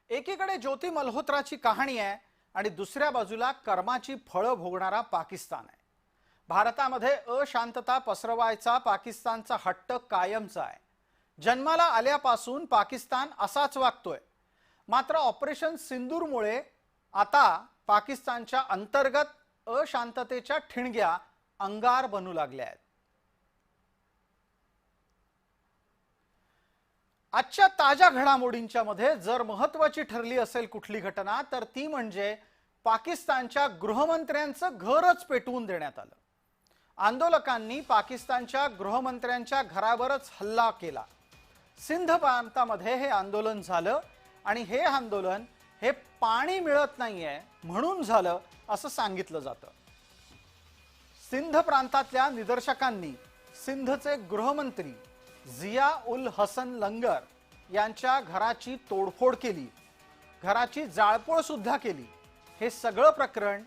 एकीकडे ज्योती मल्होत्राची कहाणी आहे आणि दुसऱ्या बाजूला कर्माची फळं भोगणारा पाकिस्तान आहे। भारतामध्ये अशांतता पसरवायचा पाकिस्तानचा हट्ट कायमचा आहे। जन्माला आल्यापासून पाकिस्तान असाच वागतोय। मात्र ऑपरेशन सिंदूरमुळे आता पाकिस्तानच्या अंतर्गत अशांततेच्या ठिणग्या अंगार बनू लागल्या आहेत। आजच्या ताज्या घडामोडींच्या मध्ये जर महत्त्वाची ठरली असेल कुठली घटना तर ती म्हणजे पाकिस्तानच्या गृहमंत्र्यांचं घरच पेटवून देण्यात आलं। आंदोलकांनी पाकिस्तानच्या गृहमंत्र्यांच्या घरावरच हल्ला केला। सिंध प्रांतामध्ये हे आंदोलन झालं आणि हे आंदोलन हे पाणी मिळत नाहीये म्हणून झालं असं सांगितलं जातं। सिंध प्रांतातल्या निदर्शकांनी सिंधचे गृहमंत्री जिया उल हसन लंगर यांच्या घराची तोडफोड केली, घराची जाळपोळ सुद्धा केली। हे सगळं प्रकरण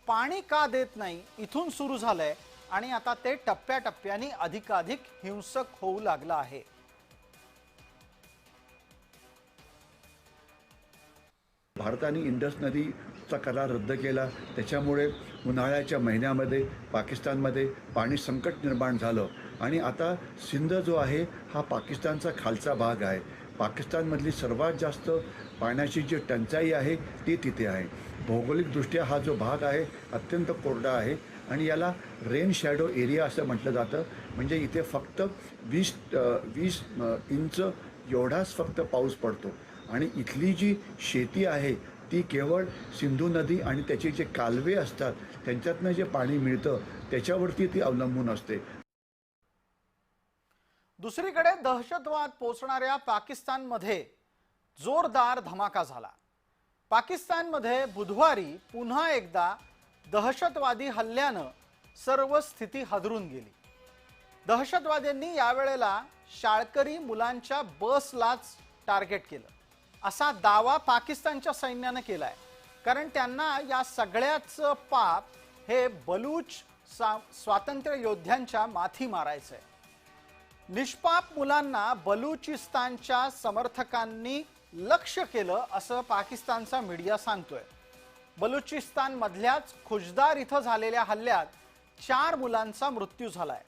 पाणी का देत नाही इथून सुरू झालंय आणि आता ते टप्प्याटप्प्याने अधिकाधिक हिंसक होऊ लागलं आहे। भारताने इंडस नदीचा करार रद्द केला, त्याच्यामुळे उन्हाळ्याच्या महिन्यामध्ये पाकिस्तानमध्ये पाणी संकट निर्माण झालं आणि आता सिंध जो आहे हा पाकिस्तानचा खालचा भाग आहे। पाकिस्तानमधली सर्वात जास्त पाण्याची जी टंचाई आहे ती तिथे आहे। भौगोलिकदृष्ट्या हा जो भाग आहे अत्यंत कोरडा आहे आणि याला रेन शॅडो एरिया असं म्हटलं जातं। म्हणजे इथे फक्त 20 इंच एवढाच फक्त पाऊस पडतो आणि इथली जी शेती आहे ती केवळ सिंधू नदी आणि त्याचे जे कालवे असतात त्यांच्यातनं जे पाणी मिळतं त्याच्यावरती ती अवलंबून असते। दुसरीकडे दहशतवाद पोचणाऱ्या पाकिस्तानमध्ये जोरदार धमाका झाला। पाकिस्तानमध्ये बुधवारी पुन्हा एकदा दहशतवादी हल्ल्यानं सर्व स्थिती हादरून गेली। दहशतवाद्यांनी यावेळेला शाळकरी मुलांच्या बसलाच टार्गेट केलं असा दावा पाकिस्तानच्या सैन्यानं केलाय। कारण त्यांना या सगळ्याचं पाप हे बलूच स्वातंत्र्य योद्ध्यांच्या माथी मारायचंय। निष्पाप मुलांना बलुचिस्तानच्या समर्थकांनी लक्ष्य केलं असं पाकिस्तानचा मीडिया सांगतोय। बलुचिस्तान मधल्याच खुजदार इथं झालेल्या हल्ल्यात 4 मुलांचा मृत्यू झालाय।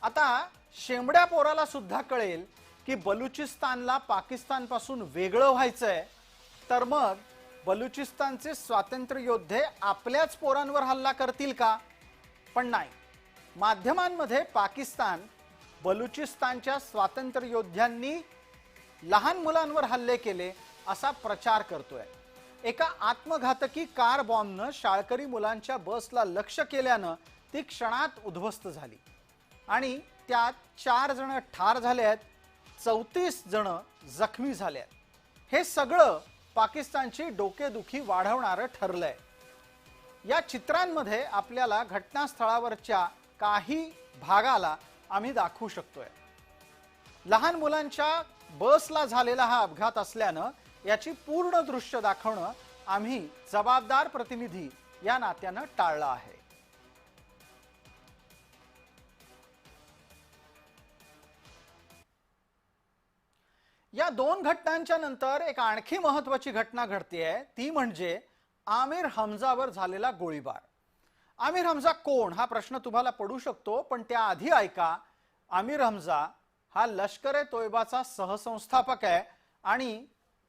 आता शेंबड्या पोराला सुद्धा कळेल की बलुचिस्तानला पाकिस्तानपासून वेगळं व्हायचंय तर मग बलुचिस्तानचे स्वातंत्र्य योद्धे आपल्याच पोरांवर हल्ला करतील का? पण नाही। माध्यमांमध्ये पाकिस्तान बलुचिस्तानच्या स्वातंत्र्य योद्ध्यांनी लहान मुलांवर हल्ले केले असा प्रचार करतोय। एका आत्मघातकी कार बॉम्बनं शाळकरी मुलांच्या बसला लक्ष्य केल्यानं ती क्षणात उद्ध्वस्त झाली आणि त्यात 4 जण ठार झाले आहेत, 34 जण जखमी झाले आहेत। हे सगळं पाकिस्तानची डोकेदुखी वाढवणारं ठरलंय। या चित्रांमध्ये आपल्याला घटनास्थळावरच्या काही भागाला आम्ही दाखवू शकतोय। लहान मुलांच्या बसला झालेला हा अपघात असल्यानं याची पूर्ण दृश्य दाखवणं आम्ही जबाबदार प्रतिनिधी या नात्यानं टाळलं आहे। या 2 घटनांच्या नंतर एक आणखी महत्त्वाची घटना घडतेय, ती म्हणजे आमिर हमजावर झालेला गोळीबार। आमिर हमजा कोण हा प्रश्न तुम्हाला पडू शकतो, पण त्याआधी ऐका, आमिर हमजा हा लष्कर-ए तोयबाचा सहसंस्थापक आहे आणि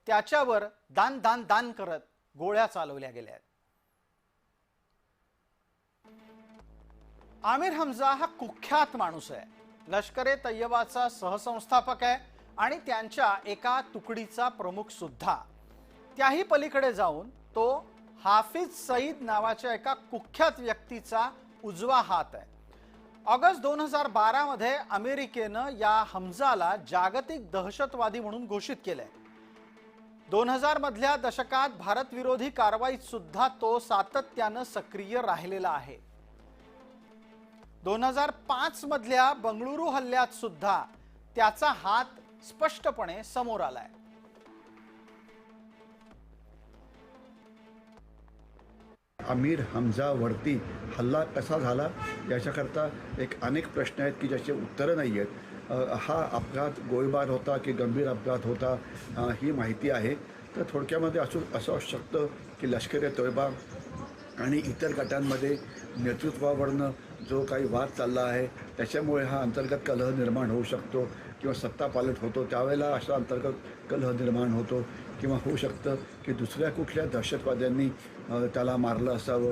त्याच्यावर दान दान दान करत गोळ्या चालवल्या गेल्या आहेत। आमिर हमजा हा कुख्यात माणूस आहे। लष्कर-ए तय्यबाचा सहसंस्थापक आहे आणि त्यांच्या एका तुकडीचा प्रमुख सुद्धा। त्याही पलीकडे जाऊन तो हाफिज सईद नावाच्या एका कुख्यात व्यक्तीचा उजवा हात आहे। ऑगस्ट 2012 मध्ये अमेरिकेनं या हमजाला जागतिक दहशतवादी म्हणून घोषित केलंय। 2000 मधल्या दशकात भारत विरोधी कारवाईत सुद्धा तो सातत्यानं सक्रिय राहिलेला आहे। 2005 मधल्या बंगळुरू हल्ल्यात सुद्धा त्याचा हात स्पष्टपणे समोर आलाय। आमिर हमजावरती हल्ला कसा झाला याच्याकरता अनेक प्रश्न आहेत की ज्याचे उत्तरं नाही आहेत। हा अपघात गोळीबार होता की गंभीर अपघात होता ही माहिती आहे। तर थोडक्यामध्ये असं असू शकतं की लष्कर-ए-तोयबा आणि इतर गटांमध्ये नेतृत्वावरनं जो काही वाद चालला आहे त्याच्यामुळे हा अंतर्गत कलह निर्माण होऊ शकतो किंवा सत्तापालट होतो, त्यावेळेला असा अंतर्गत कलह निर्माण होतो किंवा होऊ शकतं की दुसऱ्या कुठल्या दहशतवाद्यांनी त्याला मारलं असावं.